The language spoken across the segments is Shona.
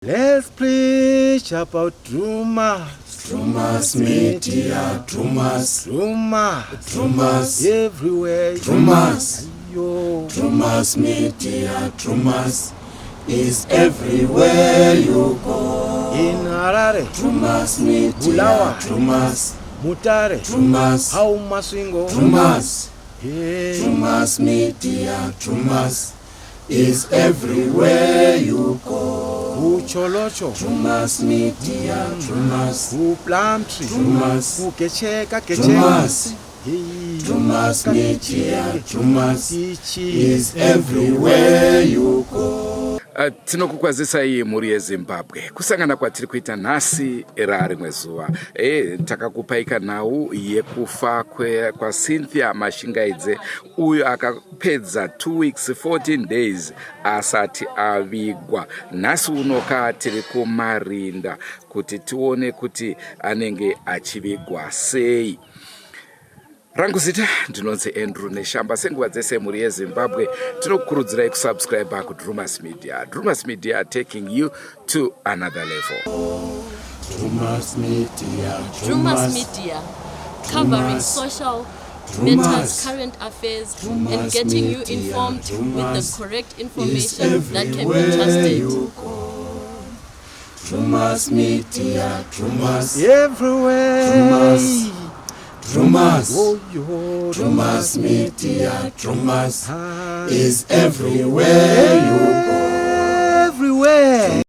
Let's preach about Trumas. Trumas media, Trumas, Trumas everywhere. Trumas, Yo. Trumas media, Trumas is everywhere you go. In Harare, Trumas media, Bulawayo, Trumas, Mutare, Trumas, Haumasingo, Trumas, yeah. Trumas media, Trumas is everywhere you go. Ucholocho, Trumas media, Trumas, Plumtree, Trumas, Kecheka, Trumas, Trumas media, Trumas is everywhere you go. Tinokukwazisai muri yeZimbabwe kusangana kwatiri kuita nhasi era rimwe zuva takakupaika nhau yekufa kwa Cynthia Mashingaidze uyo akapedza 2 weeks 14 days asati avigwa. Nhasi unoka tiri kuMarinda kuti tione kuti anenge achivigwa sei. Rangu zita ndinonzi Andrew Neshamba. Senguva dzese muri yeZimbabwe tinokurudzirai kusubscribe kuDrumas Media. Drumas Media taking you to another level. Drumas Media, Drumas Media, covering social matters, current affairs, and getting you informed with the correct information that can be trusted. Drumas Media, Drumas everywhere. Trumas, Trumas media, Trumas is everywhere you go. Everywhere.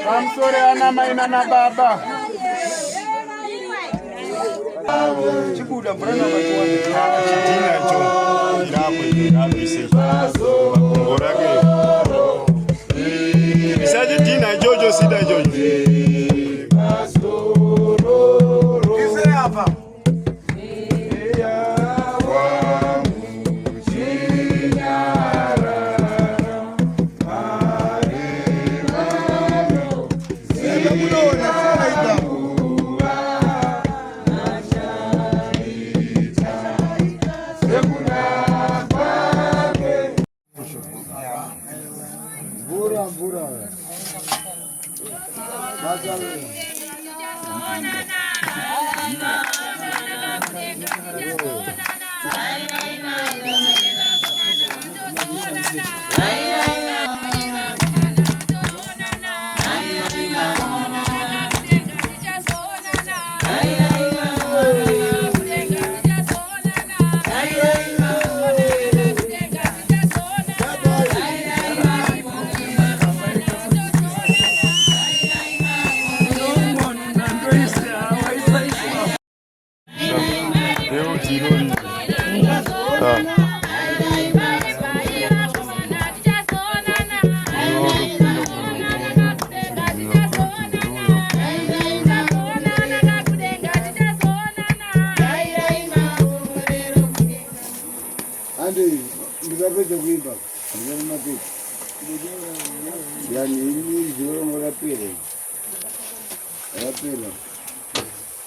Pamsore ana maina na baba. Chibuda mbrana bachwani chidina cho ndabwe ndabise ngora ke bisaje dina jojo sida jojo kise hapa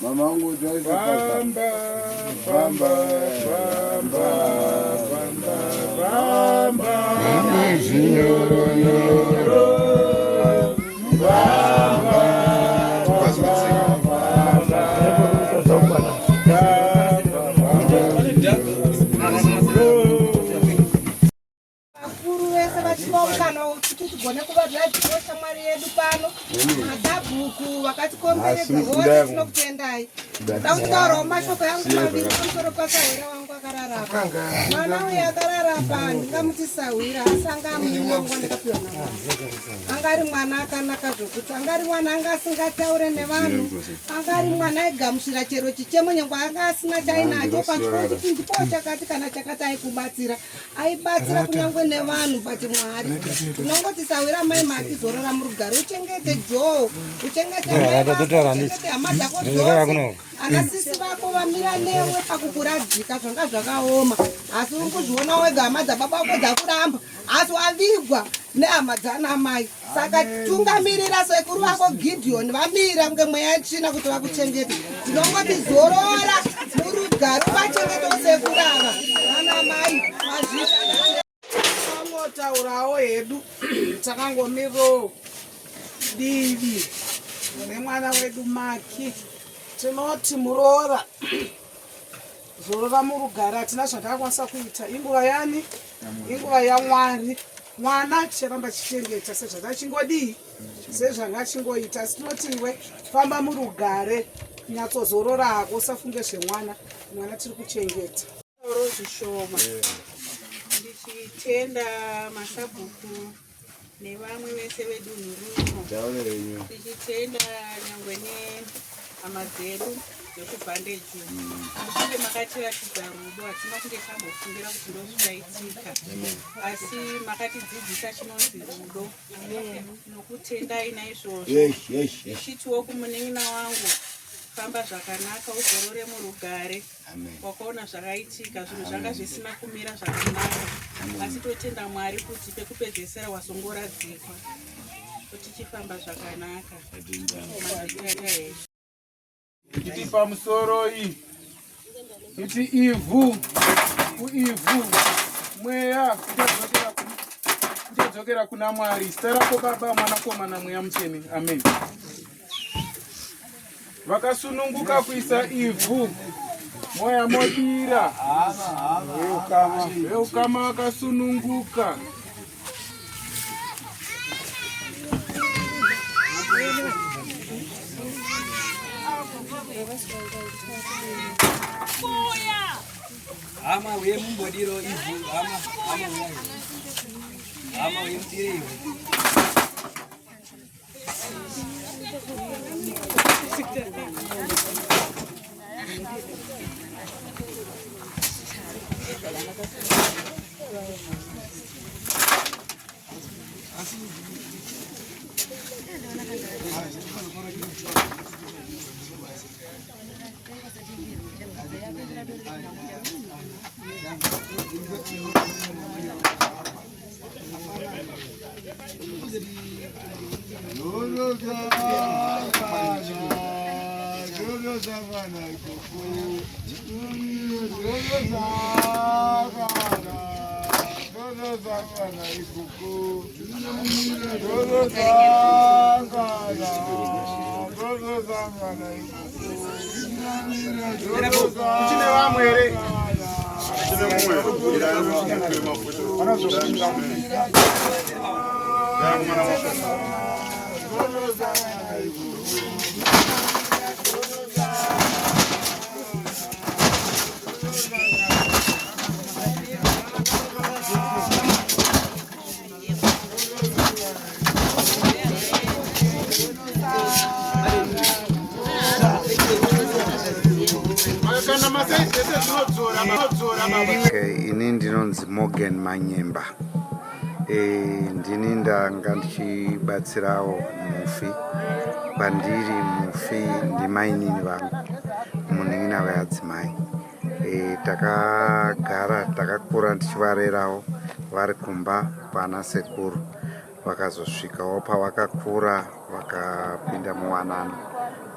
Mamangu joy bamba bamba bamba bamba bamba nyoro nyoro bamba madhabhuku vakatikomberedza vose tinokutendai. Ndakutaurawo mashoko yangu maviri pamusoro pasawira wangu akararapa. Mwana uyu akararapa ndingamuti sawira asi anga munyongwa ndakapiwa naMwari. Angari mwana akanaka zvokuti angari mwana anga asingataure nevanhu, angari mwana aigamuchira chero chichemo nyangwe anga asina chainacho pachikoro chiti ndipo chakati kana chakati aikubatsira aibatsira kunyangwe nevanhu pachimwari. Tinongoti sawira mai makizorora murugare uchengete Joe, uchengete hama dzako dzose. Anasisi vako vamira newe pakukuradzika zvanga zvakaoma, asi uri kuzviona wega hama dzababa vako dzakuramba, asi wavigwa nehama dzana mai. Saka tungamirira sekuru vako Gideon vamira ngemweya china kuti vakuchengete. Tinongoti zorora murugare uvachengetewo sekuru ava vana mai mazvita. Taurawo hedu takangomiro divi nemwana wedu Maki tinoti Murora zorora murugare hatina zvandakakwanisa kuita. Inguva yani, inguva yaMwari. Mwana chiramba chichengeta sezvakachingodii, sezvanga chingoita. Asi tinoti iwe famba murugare, nyatsozorora hako, usafunge zvemwana. Mwana tiri kuchengeta. Zvishoma ndichitenda masabhuku nevamwe vese vedunhu rino, ndichitenda nyangwe nehama dzedu dzekubhandeji. Muchinge makatiratidza rudo, hatina kunge tambofungira kuti ndozvingaitika, asi makatidzidzisa chinonzi rudo. Nokutendai naizvozvo ndichitiwo kumunin'ina wangu, famba zvakanaka, uzorore murugare. Wakaona zvakaitika, zvinhu zvanga zvisina kumira zvakanaka, asi totenda Mwari kuti pekupedzesera wasongoradzikwa, kuti chifamba zvakanaka. Iti pamusoro iyi iti ivhu kuivhu mweya uchadzokera kuna Mwari. Zita rako Baba, Mwanakomana, Mweya Mutsvene. Amen. Vakasununguka kuisa ivhu moya modira, veukama vakasununguka. Ama uye mumbodiro ivhu, ama uye mudire ivhu. Ini ndinonzi Morgan Manyemba. Ndini ndanga ndichibatsirawo mufi. Pandiri mufi ndimainini vangu, munin'ina veadzimai. Takakura ndichivarerawo vari kumba pana sekuru. Vakazosvikawo pavakakura vakapinda muwanano,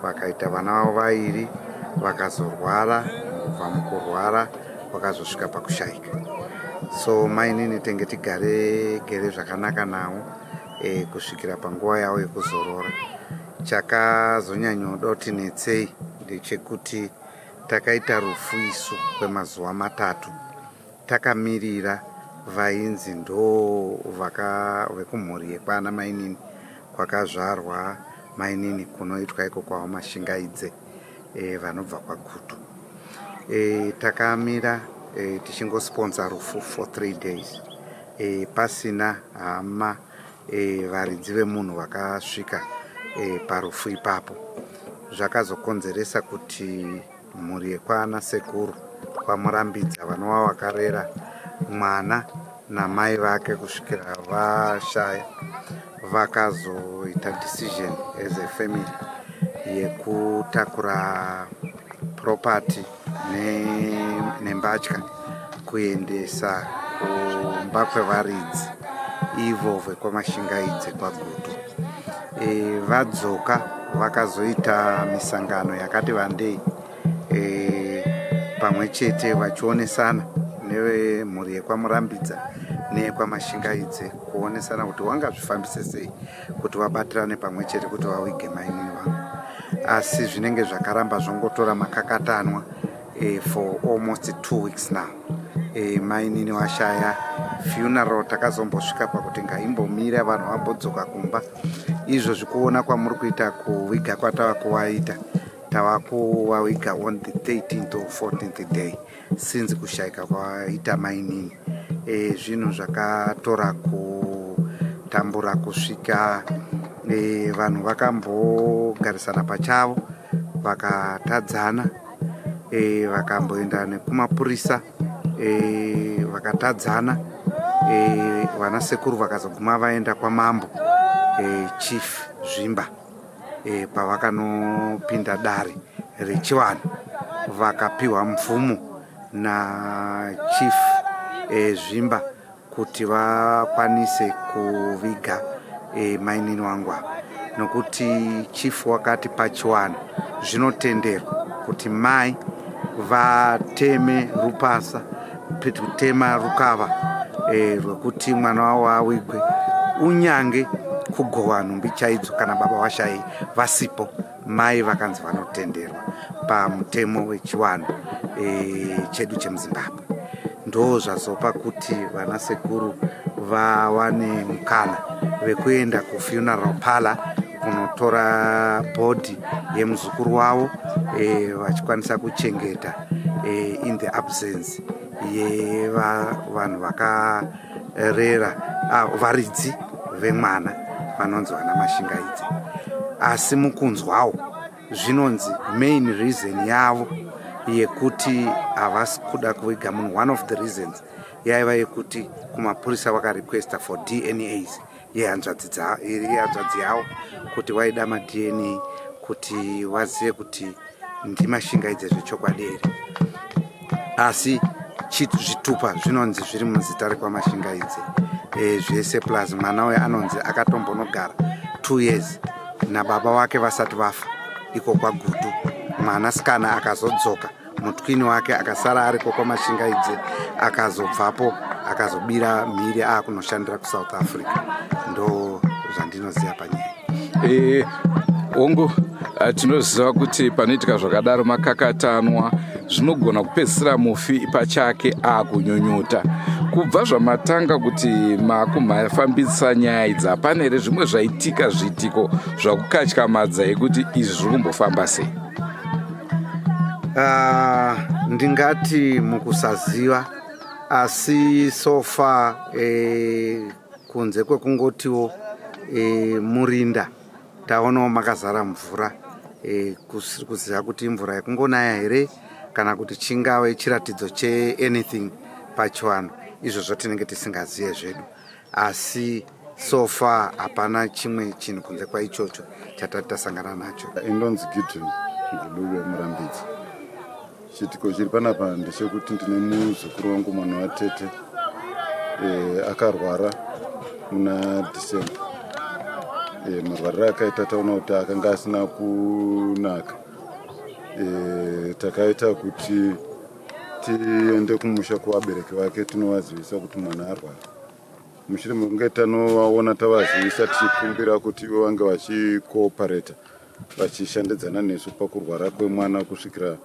vakaita vana vavo vairi, vakazorwara. Kubva mukurwara vakazosvika pakushayika. So mainini tenge tigare zvakanaka navo kusvikira panguva yavo yekuzorora. Chakazonyanyoda kuti netsei ndechekuti takaita rufu isu kwemazuva 3 takamirira vainzi ndo vekumhuri yekwana mainini kwakazvarwa mainini kunoitwa iko kwavo Mashingaidze vanobva kwaGutu. Takamira tichingosponsa rufu for 3 days pasina hama varidzi vemunhu vakasvika parufu ipapo. Zvakazokonzeresa kuti mhuri yekwana sekuru kwamurambidza vanova vakarera mwana namai vake kusvikira vashaya, vakazoita decision as a family yekutakura property nembatya kuendesa kumba kwevaridzi ivo vekwaMashingaidze kwaGutu. Vadzoka vakazoita misangano yakati vandei pamwe chete vachionesana nevemhuri yekwamurambidza neyekwaMashingaidze kuonesana kuti wangazvifambise sei kuti vabatirane pamwe chete kuti vawige mainini vangu. Asi zvinenge zvakaramba zvongotora makakatanwa for almost 2 weeks now. Mainini washaya funeral takazombosvika pakuti ngaimbomira vanhu vambodzoka kumba. Izvo zvikuona kwamuri kuita kuviga kwatava kuwaita tava kuwaviga on the 13th or 14th day since kushayika kwaita mainini. Zvinhu zvakatora kutambura kusvika vanhu vakambogarisana pachavo vakatadzana, vakamboenda nekumapurisa vakatadzana, vanasekuru vakazoguma vaenda kwamambo Chief Zvimba pavakanopinda dare rechivanhu vakapiwa mvumo naChief Zvimba kuti vakwanise kuviga mainini wangu, nokuti chief wakati pachiwanhu zvinotenderwa kuti mai vateme rupasa kutema rukava rwekuti mwana wavo awigwe, unyange kugohwa nhumbi chaidzo kana baba vashai vasipo, mai vakanzi vanotenderwa pamutemo wechiwanhu chedu chemuZimbabwe. Ndo zvazopa kuti vanasekuru vawane mukana vekuenda kufuneral parlour kunotora bhodhi yemuzukuru wavo vachikwanisa kuchengeta in the absence yevanhu vakarera varidzi vemwana vanonzi vana Mashingaidzi. Asi mukunzwawo zvinonzi main reason yavo yekuti havasi kuda kuviga munhu, one of the reasons yaiva yekuti kumapurisa vakarequesta for DNAs yehanzvadzi yavo kuti vaida maDNA kuti vazive kuti ndiMashingaidzi zvechokwadi here. Asi zvitupa zvinonzi zviri muzita rekwaMashingaidzi zvese plus mwana uya anonzi akatombonogara 2 years nababa wake vasati vafa iko kwaGutu. Mwanasikana akazodzoka, mutwini wake akasara ariko kwaMashingaidzi, akazobvapo akazobira mhiri akunoshandira kuSouth Africa. Ndo zvandinoziva panyaya. Ongo tinoziva kuti panoitika zvakadaro makakatanwa zvinogona kupedzisira mufi pachake akunyunyuta. Kubva zvamatanga kuti makumafambisa nyaya idzi, hapana here zvimwe zvaitika zvitiko zvakukatyamadza yekuti izvi zviri kumbofamba sei? Ndingati mukusaziva, asi so far kunze kwekungotiwo murinda taonawo makazara mvura, kuziva kuti imvura yekungonaya here kana kuti chingave chiratidzo cheanything pachiwanhu, izvozvo tinenge tisingazive zvedu. Asi so far hapana chimwe chinhu kunze kwaichocho chatati tasangana nacho. Indonzi Gideon Ngulube Murambidzi. Chitiko chiri panapa ndechekuti ndine muzukuru wangu mwana watete akarwara muna December. Marwariro akaita taona kuti akanga asina kunaka. Takaita kuti tiende kumusha kuvabereki vake tinovazivisa kuti mwana arwara. Mushure mekunge tanovaona tavazivisa tichikumbira kuti ivo vange vachikoopareta vachishandidzana nesu pakurwara kwemwana kusvikira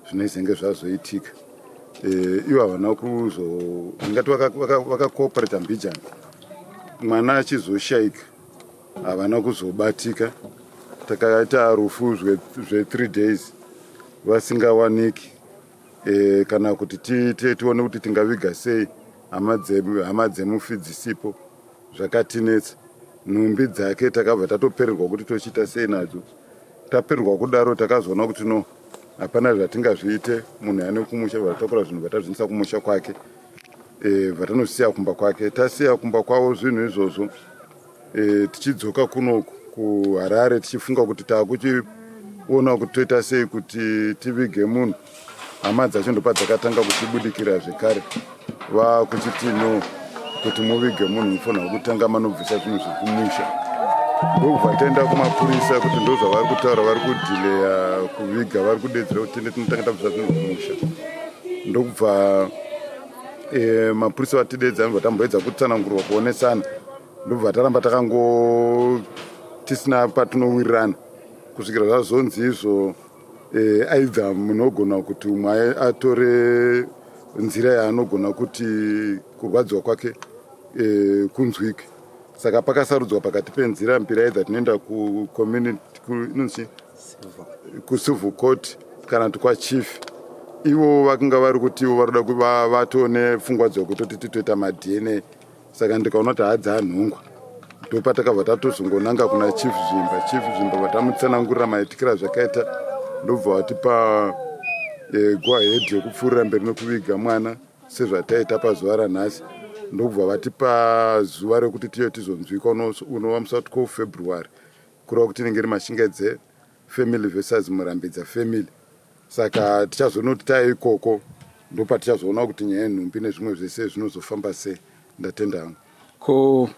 zvinezenge zvazoitika. Ivo havana ingati vakakoopareta mbijana. Mwana achizoshayika havana kuzobatika. Takaita rufu zve3 days vasingawaniki, kana kuti tione kuti tingaviga sei hama dzemufi dzisipo. Zvakatinetsa. Nhumbi dzake takabva tatopererwa kuti tochita sei nadzo. Tapererwa kudaro takazoona kuti no, hapana zvatingazviite. Munhu ane kumusha vatakura zvinhu vatazvinisa kumusha kwake, vatanosiya kumba kwake. Tasiya kumba kwavo zvinhu izvozvo, tichidzoka kunoku kuHarare tichifunga kuti takuchiona kuti toita sei kuti tivige munhu. Hama dzacho ndopa dzakatanga kuchibudikira zvekare, vakuchiti no, kuti muvige munhu mufanira kutanga manobvisa zvinhu zvekumusha. Ndokubva taenda kumapurisa kuti ndozvavari kutaura, vari kudhileya kuviga, vari kudedzera kuti tiende tinotanga tabvisa zvinhu zvekumusha. Ndokubva mapurisa vatidedza vatamboedza kutsanangurwa kuonesana. Ndobva taramba tisina patinowirirana kusvikira zvazonzi izvo aidha munogona kuti umwe atore nzira yaanogona kuti kurwadziwa kwake kunzwike. Saka pakasarudzwa pakati penzira mbiri, aidha tinoenda kucivil court kana kwa chief. Ivo vakanga vari kuti ivo varoda kuva vatone pfungwa dzokutoti titoita maDNA. Saka ndikaona kuti hadza anhungwa, ndopatakabva tatozongonanga kuna chief Zvimba vatamutsanangurira maitikira zvakaita, ndobva vatipa go ahead yekupfuurira mberi nekuviga mwana sezvataita pazuva ranhasi. Ndobva vatipa zuva rekuti tiyo tizonzwika unova musi wa 12 February, kureva kuti inenge iri Mashingaidze family versus Murambidza family. Saka tichazonoti taye ikoko ndopatichazoona kuti nyaya yenhumbi nezvimwe zvese zvinozofamba sei. Ndatenda hangu. Ko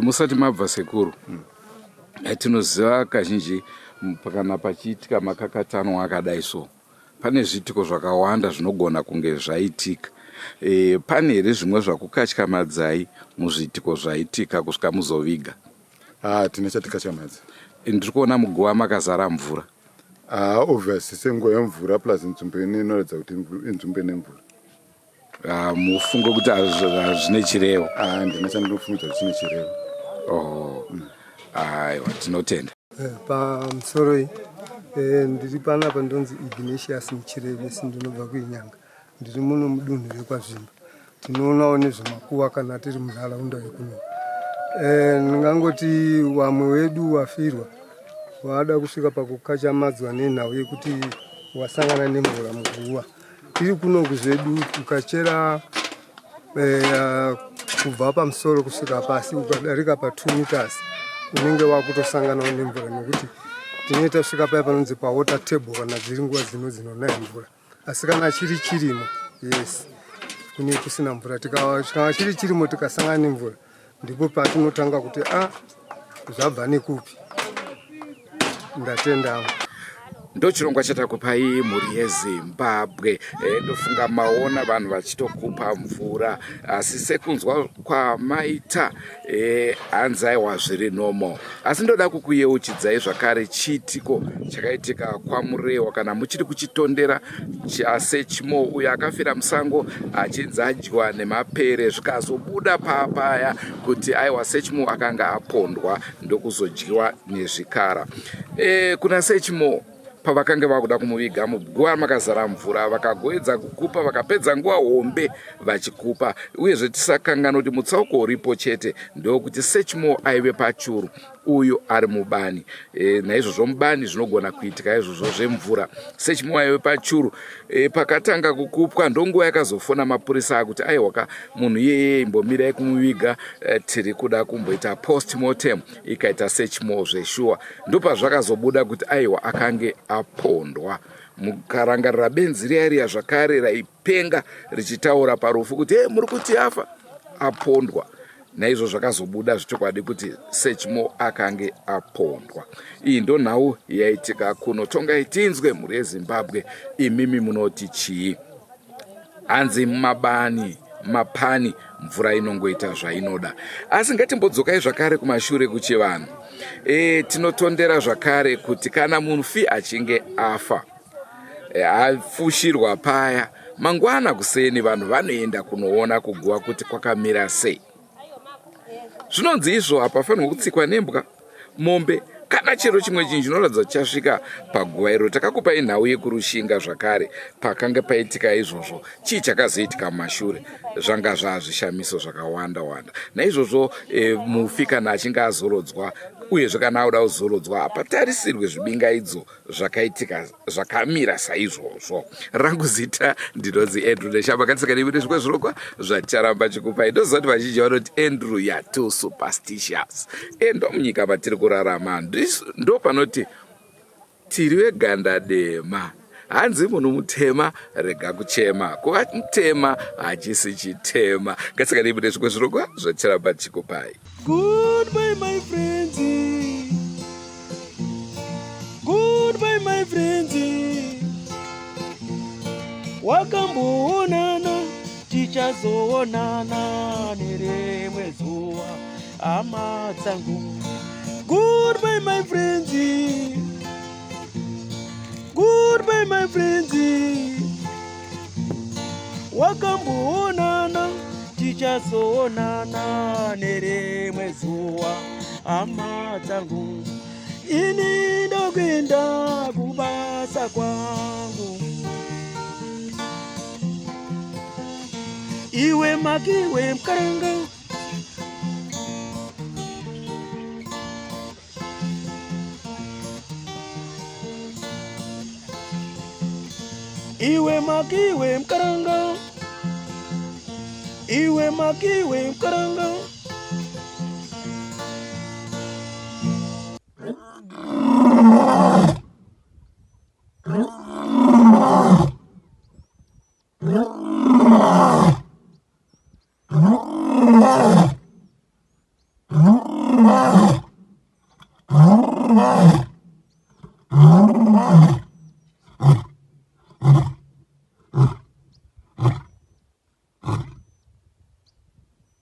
musati mabva sekuru, tinoziva kazhinji kana pachiitika makakatano akadai so, pane zvitiko zvakawanda zvinogona kunge zvaitika. Pane here zvimwe zvakukatyamadza muzvitiko zvaitika kusvika muzoviga? Tine chatikatyamadza. Ndiri kuona mugowa makazara mvura. Obviously senguva yemvura plus nzvimbo inoratidza kuti inzvimbo ine mvura. Mufungo kuti hazvine chirevo? Ndina chandinofunga kuti chine chirevo. Aiwa, tinotenda. Pamusoro iyi ndiri panapa ndonzi Ignatius Muchirevesi, ndinobva kuinyanga. Ndiri muno mudunhu rekwazvimba. Tinoonawo nezvemakuva kana tiri munharaunda yekuno. Ndingangoti wamwe wedu wafirwa wada kusvika pakukachamadzwa nenhau yekuti wasangana nemvura muguva. Tiri kuno kuzvedu ukachera kubva pamusoro kusvika pasi ukadarika pa2 meters unenge wakutosangana nemvura, nekuti tinoita kusvika paya panonzi pawater table kana dziri nguva dzinonaya mvura. Asi kana chiri chirimo, yes, kune kusina mvura, tikava chiri chirimo tikasangana nemvura, ndipo patinotanga kuti zvabva nekupi. Ndatenda. Ndo chirongwa chatakupai mhuri yeZimbabwe. Ndofunga maona vanhu vachitokupa mvura, asi sekunzwa kwamaita hanzi aiwa zviri normal. Asi ndoda kukuyeuchidzai zvakare chiitiko chakaitika kwaMurewa kana muchiri kuchitondera chaSearchMore, uyo akafira musango achinzi adyiwa nemapere, zvikazobuda papaya kuti aiwa SearchMore akanga apondwa ndokuzodyiwa nezvikara. Kuna SearchMore pavakanga vakuda kumuviga muguva makazara mvura, vakagoedza kukupa, vakapedza nguva hombe vachikupa. Uyezve tisakangana kuti mutsauko uripo chete ndokuti SearchMore aive pachuru, uyu ari mubani. Naizvozvo mubani zvinogona kuitika izvozvo zvemvura. SearchMore aive pachuru. Pakatanga kukupwa ndonguva yakazofona mapurisa akuti aiwaka munhu iyeye imbomirai kumuviga, tiri kuda kumboita postmortem. Ikaita SearchMore zveshuwa. Ndopazvakazobuda kuti aiwa akange apondwa. Mukarangarira benzi riya zvakare raipenga richitaura parufu kuti muri kuti afa, apondwa. Naizvo zvakazobuda zvichokwadi kuti SearchMore akange apondwa. Iyi ndo nhau yaitika kuno. Tongai tinzwe mhuri yeZimbabwe, imimi munoti chii? Hanzi mabani mapani mvura inongoita zvainoda. Asi ngatimbodzokai zvakare kumashure kuchivanhu. Tinotondera zvakare kuti kana mufi achinge afa, afushirwa paya, mangwana kuseni vanhu vanoenda kunoona kuguva kuti kwakamira sei. Zvinonzi izvo hapafanirwi kutsikwa nembwa, mombe kana chero chimwe chinhu chinoratidza chasvika paguva iro. Takakupai nhau yekurushinga zvakare pakanga paitika izvozvo. Chii chakazoitika mumashure? Zvanga zvazvishamiso zvakawanda wanda. Naizvozvo mufi kana achinge azorodzwa, uyezve kana auda kuzorodzwa, hapatarisirwe zvibingaidzo zvakaitika zvakamira saizvozvo. Rangu zita ndinonzi Andrew Neshamba, kanisaka nevire zvimwe zvirongwa zvacharamba chikupai. Ndoziva kuti vazhinji vanoti Andrew ya too superstitious. Endo munyika matiri kurarama ndo panoti tiri veganda dema. Hanzi munhu mutema rega kuchema, kuva mutema hachisi chitema. Kanisaka nevire zvimwe zvirongwa zvacharamba chikupai. Goodbye my friends, goodbye my friends, wakamboonana tichazoonana nerimwe zuva hama dzangu. Goodbye my friends, Goodbye my friends. Wakamboonana tichazoonana nerimwe zuwa. Hama dzangu ini ndokuenda kubasa kwangu. Iwe makiwe mkaranga, iwe makiwe mkaranga, iwe makiwe mkaranga.